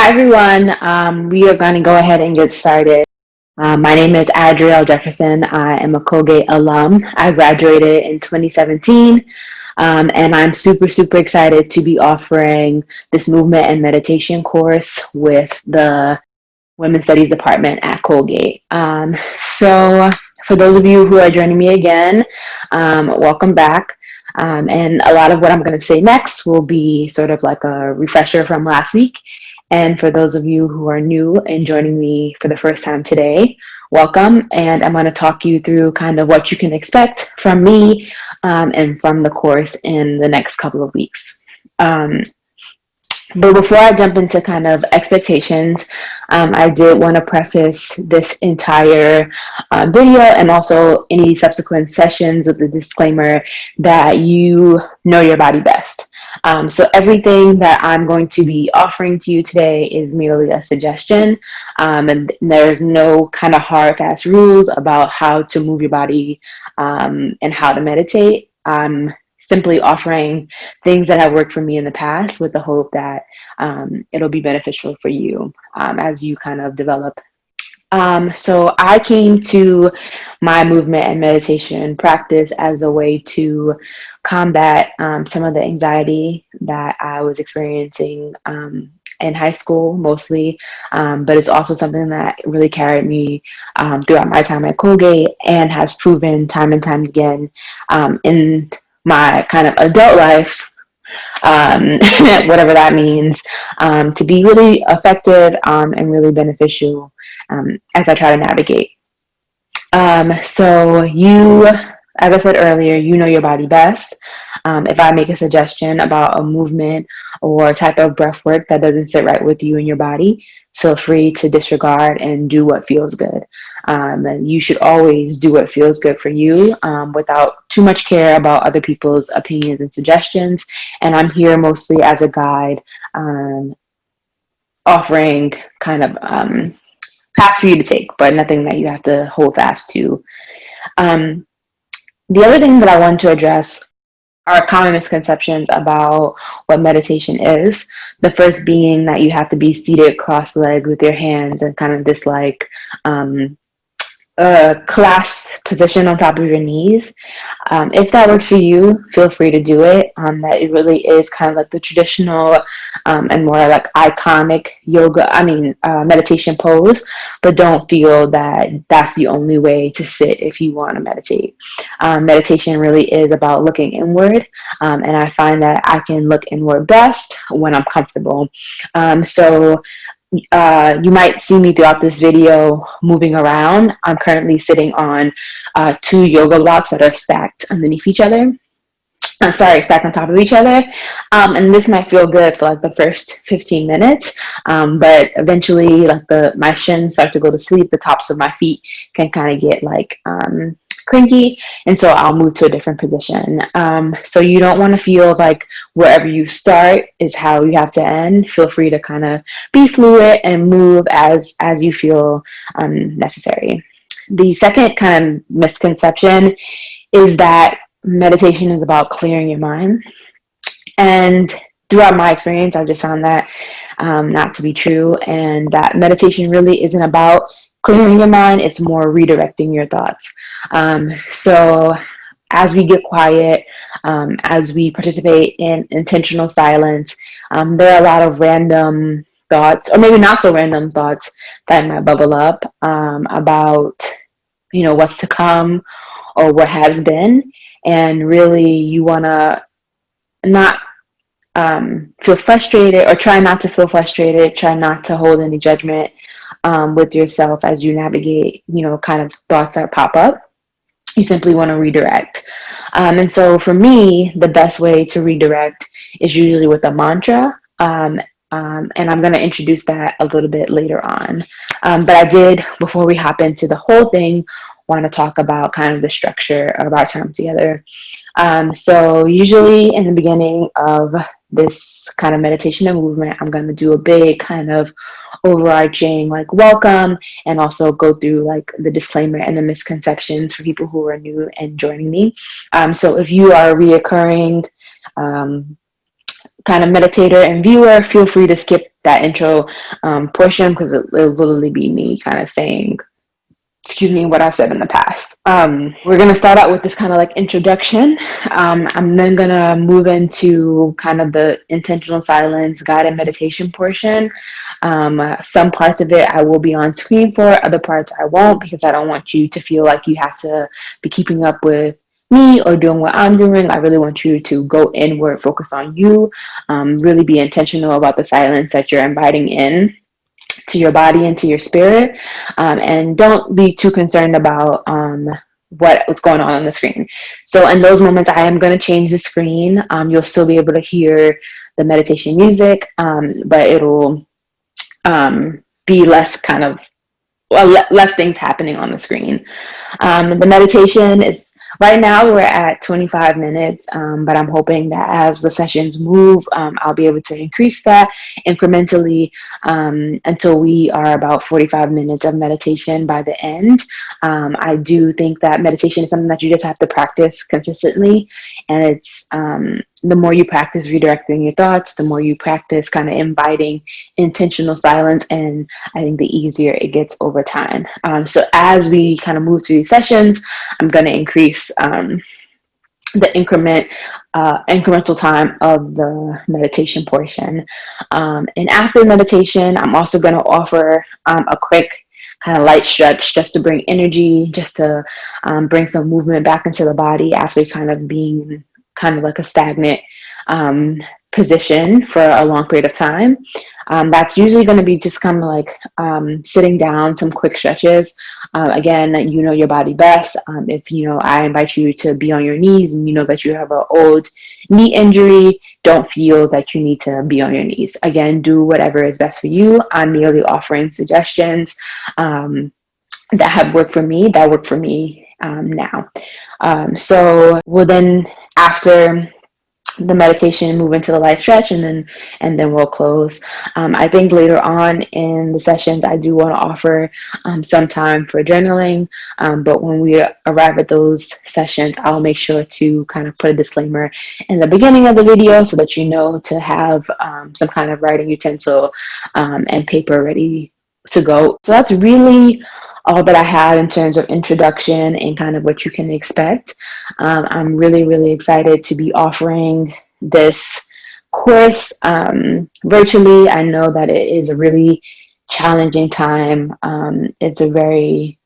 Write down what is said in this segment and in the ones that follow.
Hi, everyone. We are going to go ahead and get started. My name is Adrielle Jefferson. I am a Colgate alum. I graduated in 2017, and I'm super excited to be offering this movement and meditation course with the Women's Studies Department at Colgate. So for those of you who are joining me again, welcome back. And a lot of what I'm going to say next will be sort of like a refresher from last week. And for those of you who are new and joining me for the first time today, welcome. And I'm going to talk you through kind of what you can expect from me and from the course in the next couple of weeks. But before I jump into kind of expectations, I did want to preface this entire video and also any subsequent sessions with the disclaimer that you know your body best. So everything that I'm going to be offering to you today is merely a suggestion, and there's no kind of hard, fast rules about how to move your body and how to meditate. I'm simply offering things that have worked for me in the past with the hope that it'll be beneficial for you as you kind of develop. So I came to my movement and meditation practice as a way to combat some of the anxiety that I was experiencing in high school mostly, but it's also something that really carried me throughout my time at Colgate and has proven time and time again in my kind of adult life, whatever that means, to be really effective and really beneficial as I try to navigate. So you, as I said earlier, you know your body best. If I make a suggestion about a movement or type of breath work that doesn't sit right with you and your body, feel free to disregard and do what feels good. And you should always do what feels good for you without too much care about other people's opinions and suggestions. And I'm here mostly as a guide, offering kind of paths for you to take, but nothing that you have to hold fast to. The other thing that I want to address are common misconceptions about what meditation is. The first being that you have to be seated cross-legged with your hands and kind of this like clasped position on top of your knees. If that works for you, feel free to do it. That it really is kind of like the traditional and more like iconic meditation pose, but don't feel that that's the only way to sit if you want to meditate. Meditation really is about looking inward, and I find that I can look inward best when I'm comfortable. So you might see me throughout this video moving around. I'm currently sitting on two yoga blocks that are stacked underneath each other. Stacked on top of each other. And this might feel good for like the first 15 minutes, but eventually like my shins start to go to sleep. The tops of my feet can kind of get like cranky, and so I'll move to a different position. So you don't want to feel like wherever you start is how you have to end. Feel free to kind of be fluid and move as you feel necessary. The second kind of misconception is that meditation is about clearing your mind, and throughout my experience I've just found that not to be true, and that meditation really isn't about clearing your mind, it's more redirecting your thoughts. So as we get quiet, as we participate in intentional silence, there are a lot of random thoughts, or maybe not so random thoughts, that might bubble up about what's to come or what has been. And really you want to not feel frustrated, or try not to feel frustrated, try not to hold any judgment with yourself as you navigate kind of thoughts that pop up. You simply want to redirect. And so for me, the best way to redirect is usually with a mantra. And I'm going to introduce that a little bit later on. But I did, before we hop into the whole thing, want to talk about kind of the structure of our time together. So usually in the beginning of this kind of meditation and movement, I'm going to do a big kind of overarching like welcome, and also go through like the disclaimer and the misconceptions for people who are new and joining me. So if you are a reoccurring kind of meditator and viewer, feel free to skip that intro portion because it'll literally be me kind of saying, excuse me, what I've said in the past. We're going to start out with this kind of like introduction. I'm then going to move into kind of the intentional silence guided meditation portion. Some parts of it I will be on screen for, other parts I won't, because I don't want you to feel like you have to be keeping up with me or doing what I'm doing. I really want you to go inward, focus on you, really be intentional about the silence that you're inviting in to your body and to your spirit, and don't be too concerned about what's going on the screen. So in those moments, I am going to change the screen. You'll still be able to hear the meditation music, but it'll be less kind of, well, less things happening on the screen. The meditation is, right now we're at 25 minutes, but I'm hoping that as the sessions move, I'll be able to increase that incrementally until we are about 45 minutes of meditation by the end. I do think that meditation is something that you just have to practice consistently, and it's the more you practice redirecting your thoughts, the more you practice kind of inviting intentional silence, and I think the easier it gets over time. So as we kind of move through these sessions, I'm going to increase the incremental time of the meditation portion. And after meditation, I'm also going to offer a quick kind of light stretch just to bring energy, just to bring some movement back into the body after kind of being kind of like a stagnant position for a long period of time. That's usually going to be just kind of like sitting down, some quick stretches. Again, you know your body best. If I invite you to be on your knees and you know that you have an old knee injury, don't feel that you need to be on your knees. Again, do whatever is best for you. I'm merely offering suggestions that have worked for me, that work for me now. So we'll then, after the meditation, move into the light stretch, and then we'll close. I think later on in the sessions I do want to offer some time for journaling, but when we arrive at those sessions, I'll make sure to kind of put a disclaimer in the beginning of the video so that you know to have some kind of writing utensil and paper ready to go. So that's really all that I have in terms of introduction and kind of what you can expect. I'm really, really excited to be offering this course virtually. I know that it is a really challenging time. It's a very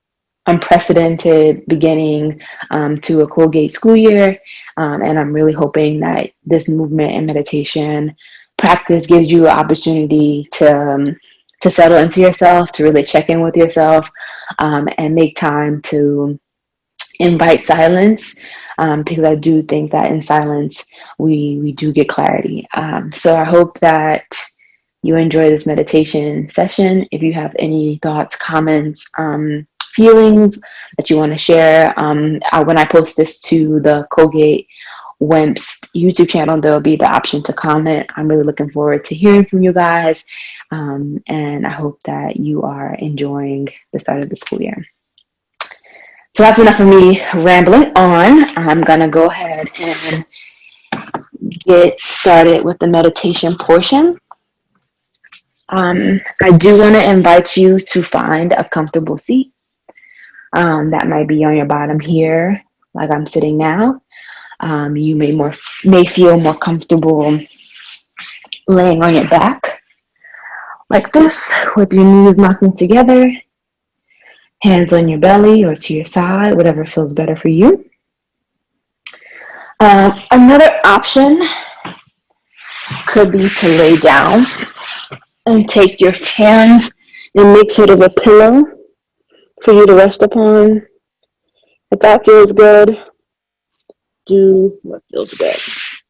unprecedented beginning to a Colgate school year, and I'm really hoping that this movement and meditation practice gives you an opportunity to settle into yourself, to really check in with yourself, and make time to invite silence, because I do think that in silence we do get clarity. So I hope that you enjoy this meditation session. If you have any thoughts, comments, feelings that you want to share, when I post this to the Colgate WIMP's YouTube channel, there'll be the option to comment. I'm really looking forward to hearing from you guys, and I hope that you are enjoying the start of the school year. So that's enough of me rambling on. I'm gonna go ahead and get started with the meditation portion. I do want to invite you to find a comfortable seat. That might be on your bottom here, like I'm sitting now. You may feel more comfortable laying on your back, like this, with your knees knocking together, hands on your belly or to your side, whatever feels better for you. Another option could be to lay down and take your hands and make sort of a pillow for you to rest upon. If that feels good, do what feels good.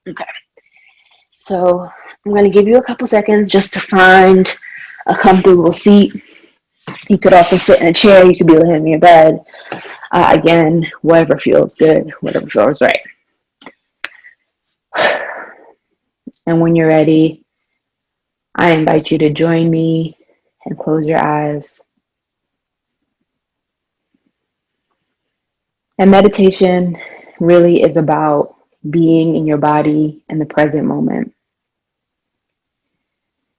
Okay. So I'm going to give you a couple seconds just to find a comfortable seat. You could also sit in a chair. You could be laying in your bed. Again, whatever feels good, whatever feels right. And when you're ready, I invite you to join me and close your eyes. And meditation really is about being in your body in the present moment.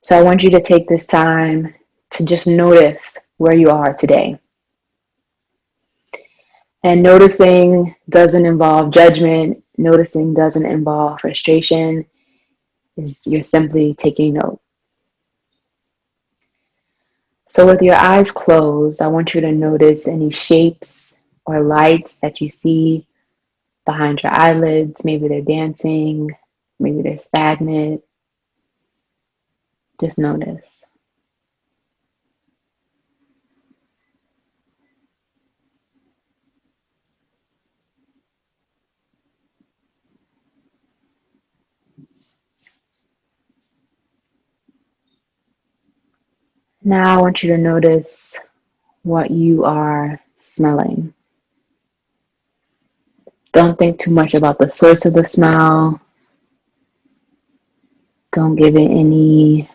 So I want you to take this time to just notice where you are today. And noticing doesn't involve judgment. Noticing doesn't involve frustration. You're simply taking note. So with your eyes closed, I want you to notice any shapes or lights that you see behind your eyelids. Maybe they're dancing, maybe they're stagnant. Just notice. Now I want you to notice what you are smelling. Don't think too much about the source of the smell. Don't give it any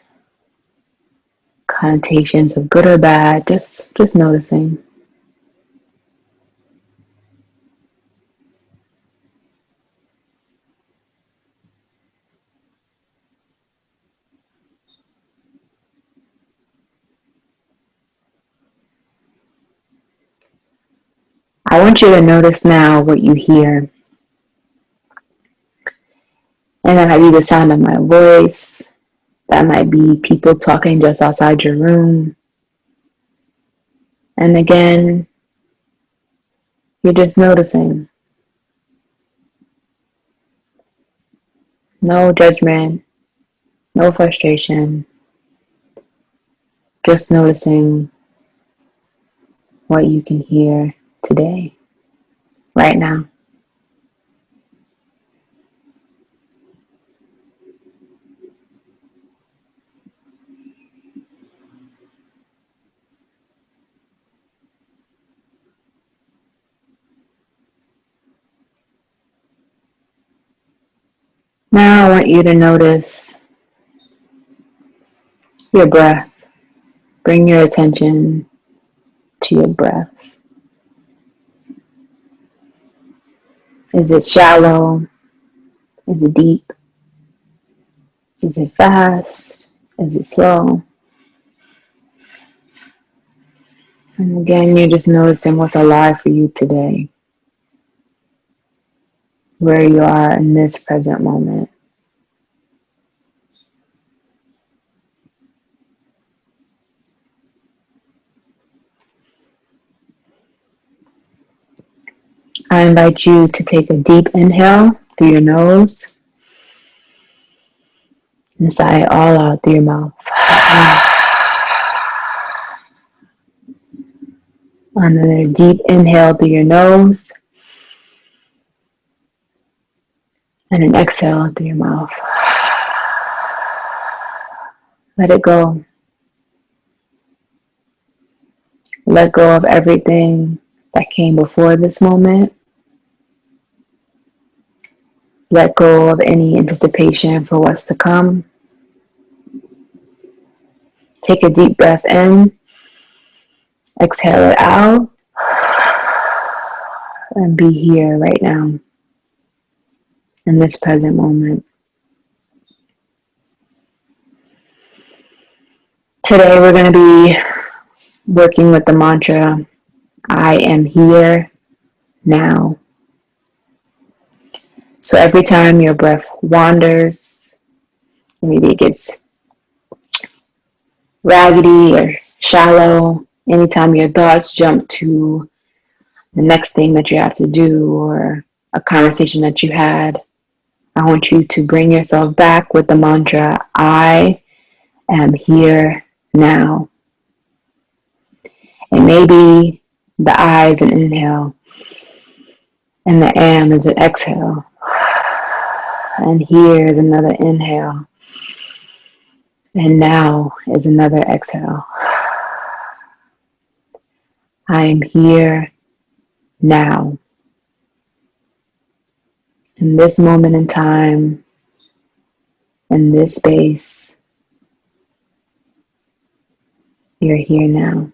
connotations of good or bad. Just noticing. I want you to notice now what you hear. And that might be the sound of my voice. That might be people talking just outside your room. And again, you're just noticing. No judgment, no frustration. Just noticing what you can hear today, right now. Now I want you to notice your breath. Bring your attention to your breath. Is it shallow? Is it deep? Is it fast? Is it slow? And again, you're just noticing what's alive for you today, where you are in this present moment. I invite you to take a deep inhale through your nose and sigh it all out through your mouth. Another deep inhale through your nose and an exhale through your mouth. Let it go. Let go of everything that came before this moment. Let go of any anticipation for what's to come. Take a deep breath in. Exhale it out. And be here right now in this present moment. Today we're going to be working with the mantra, I am here now. So every time your breath wanders, maybe it gets raggedy or shallow, anytime your thoughts jump to the next thing that you have to do or a conversation that you had, I want you to bring yourself back with the mantra, I am here now. And maybe the I is an inhale and the am is an exhale. And here is another inhale. And now is another exhale. I am here now. In this moment in time, in this space, you're here now.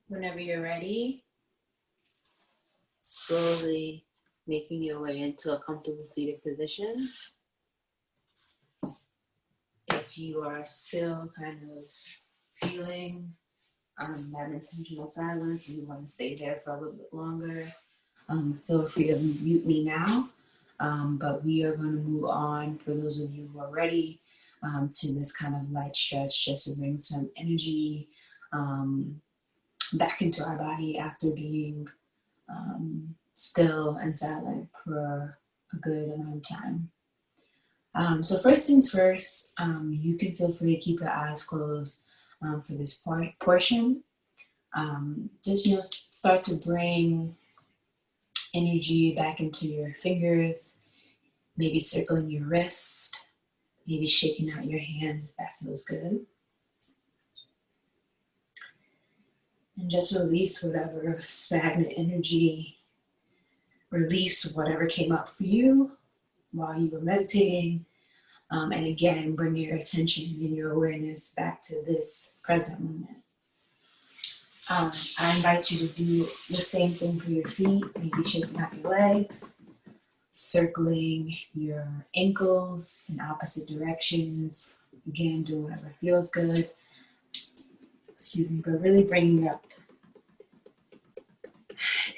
Whenever you're ready, slowly making your way into a comfortable seated position. If you are still kind of feeling that intentional silence and you want to stay there for a little bit longer, feel free to mute me now. But we are going to move on, for those of you who are ready, to this kind of light stretch just to bring some energy back into our body after being still and silent for a good amount of time. So first things first, you can feel free to keep your eyes closed for this portion. Just start to bring energy back into your fingers, maybe circling your wrist, maybe shaking out your hands if that feels good. And just release whatever stagnant energy, release whatever came up for you while you were meditating. And again, bring your attention and your awareness back to this present moment. I invite you to do the same thing for your feet, maybe shaking out your legs, circling your ankles in opposite directions. Again, do whatever feels good. But really bringing up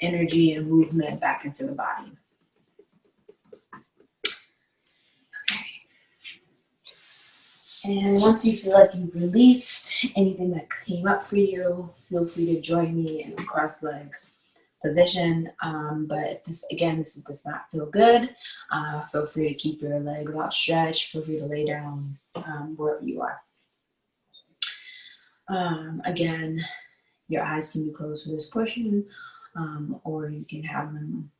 energy and movement back into the body. And once you feel like you've released anything that came up for you, feel free to join me in a cross-leg position. But if this does not feel good, feel free to keep your legs outstretched. Feel free to lay down wherever you are. Again, your eyes can be closed for this portion, or you can have them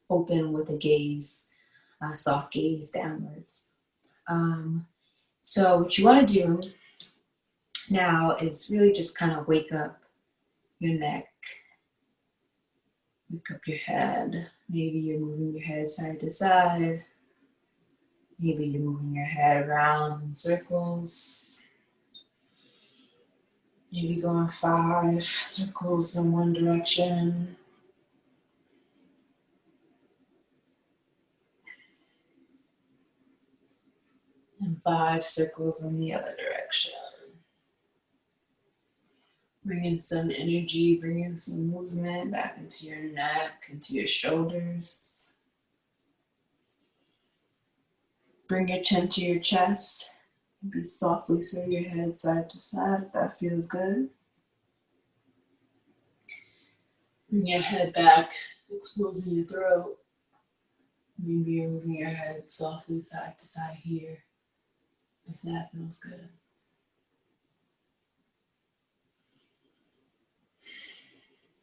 open with a gaze, soft gaze downwards. So what you want to do now is really just kind of wake up your neck, wake up your head. Maybe you're moving your head side to side. Maybe you're moving your head around in circles. Maybe going 5 circles in one direction. And 5 circles in the other direction. Bringing some energy, bringing some movement back into your neck, into your shoulders. Bring your chin to your chest. Maybe softly sway your head side to side if that feels good. Bring your head back, exposing your throat. Maybe you're moving your head softly side to side here, if that feels good.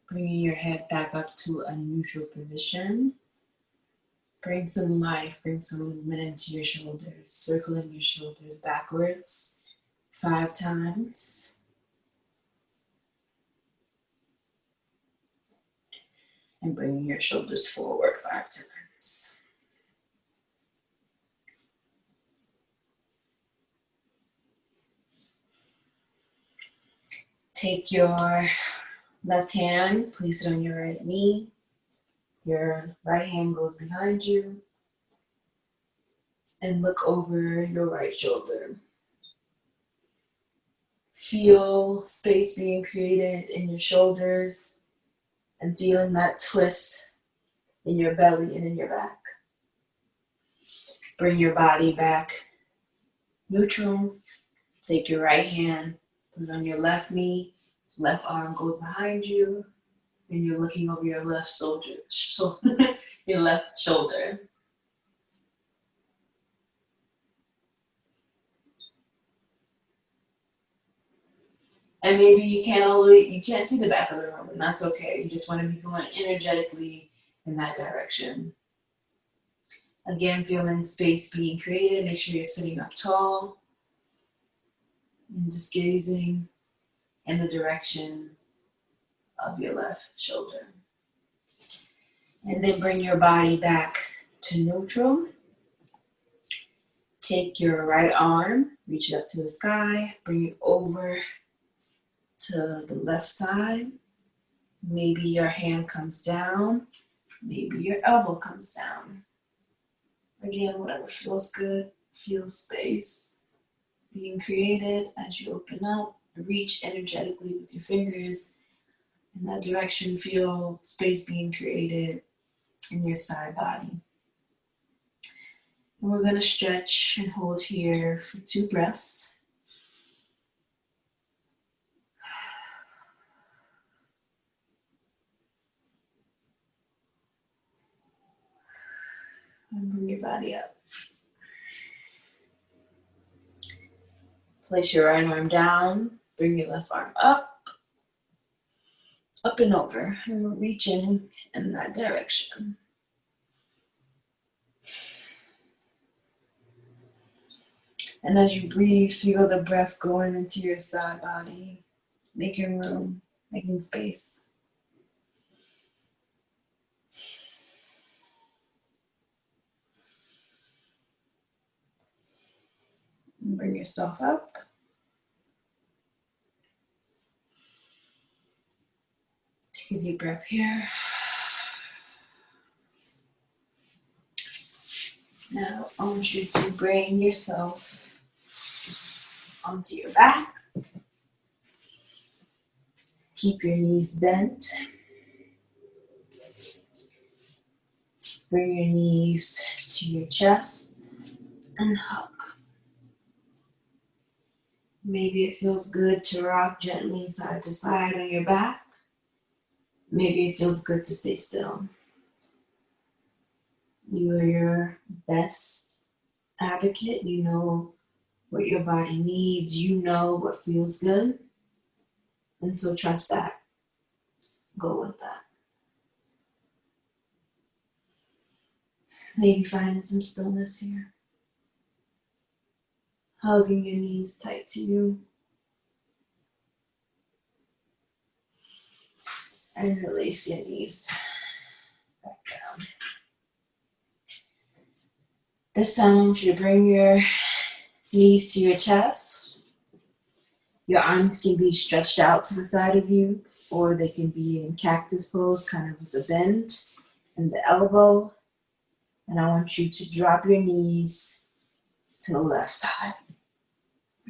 Bringing your head back up to a neutral position. Bring some life, bring some movement into your shoulders, circling your shoulders backwards 5 times. And bringing your shoulders forward 5 times. Take your left hand, place it on your right knee. Your right hand goes behind you. And look over your right shoulder. Feel space being created in your shoulders and feeling that twist in your belly and in your back. Bring your body back neutral. Take your right hand, put it on your left knee. Left arm goes behind you. And you're looking over your left your left shoulder. And maybe you can't see the back of the room, and that's okay. You just want to be going energetically in that direction. Again, feeling space being created. Make sure you're sitting up tall. And just gazing in the direction of your left shoulder. And then bring your body back to neutral. Take your right arm, reach it up to the sky, bring it over to the left side. Maybe your hand comes down. Maybe your elbow comes down. Again, whatever feels good. Feel space being created as you open up. Reach energetically with your fingers in that direction. Feel space being created in your side body. And we're going to stretch and hold here for 2 breaths. And bring your body up. Place your right arm down. Bring your left arm up and over. And we're reaching in that direction. And as you breathe, feel the breath going into your side body, making room, making space. And bring yourself up. Take a deep breath here. Now I want you to bring yourself onto your back. Keep your knees bent. Bring your knees to your chest and hug. Maybe it feels good to rock gently side to side on your back. Maybe it feels good to stay still. You are your best advocate. You know what your body needs. You know what feels good. And so trust that. Go with that. Maybe finding some stillness here. Hugging your knees tight to you. And release your knees back down. This time I want you to bring your knees to your chest. Your arms can be stretched out to the side of you, or they can be in cactus pose, kind of with a bend in the elbow. And I want you to drop your knees to the left side.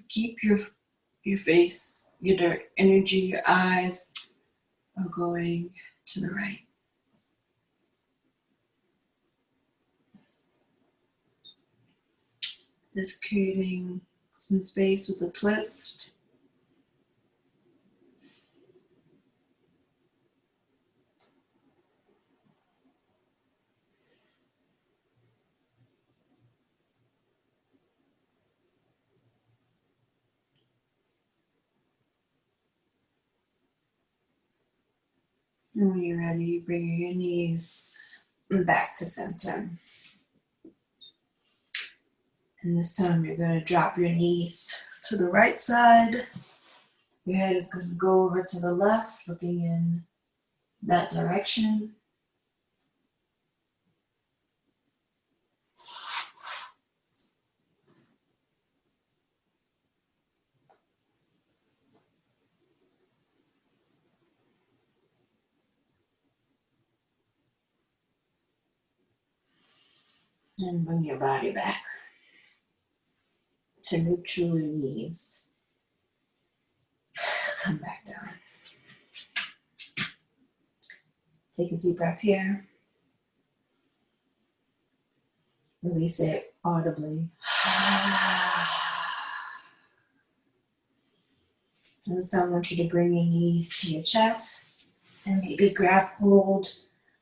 Keep your face, your energy, your eyes are going to the right. Just creating some space with a twist. And when you're ready, bring your knees back to center. And this time you're going to drop your knees to the right side. Your head is going to go over to the left, looking in that direction. And bring your body back to neutral knees. Come back down. Take a deep breath here. Release it audibly. And this time I want you to bring your knees to your chest and maybe grab hold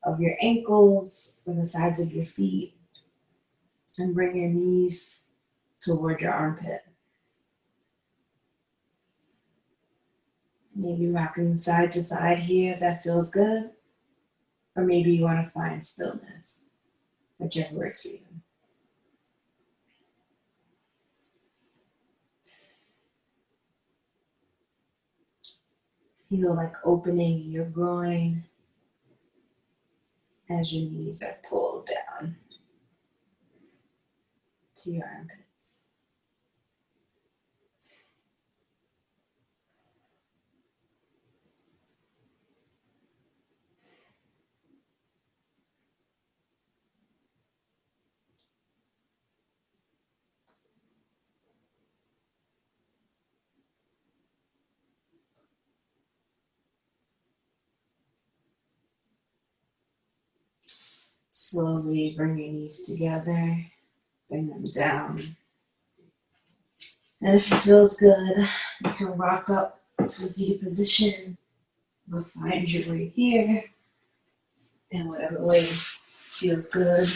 of your ankles or the sides of your feet and bring your knees toward your armpit. Maybe rocking side to side here if that feels good. Or maybe you want to find stillness, whichever works for you. Feel like opening your groin as your knees are pulled down to your armpits. Slowly bring your knees together, bring them down. And if it feels good, you can rock up to a seated position or find your way here in whatever way feels good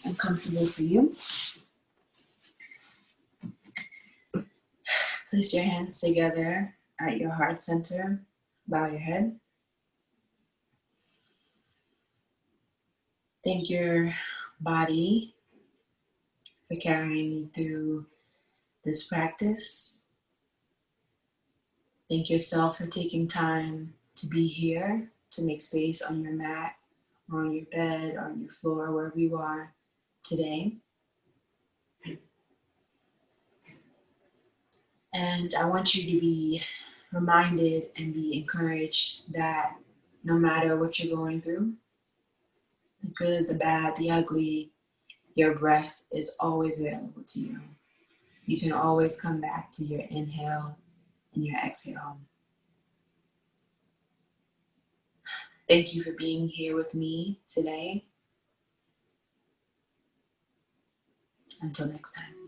and comfortable for you. Place your hands together at your heart center. Bow your head. Thank your body for carrying you through this practice. Thank yourself for taking time to be here, to make space on your mat, or on your bed, or on your floor, wherever you are today. And I want you to be reminded and be encouraged that no matter what you're going through, the good, the bad, the ugly, your breath is always available to you. You can always come back to your inhale and your exhale. Thank you for being here with me today. Until next time.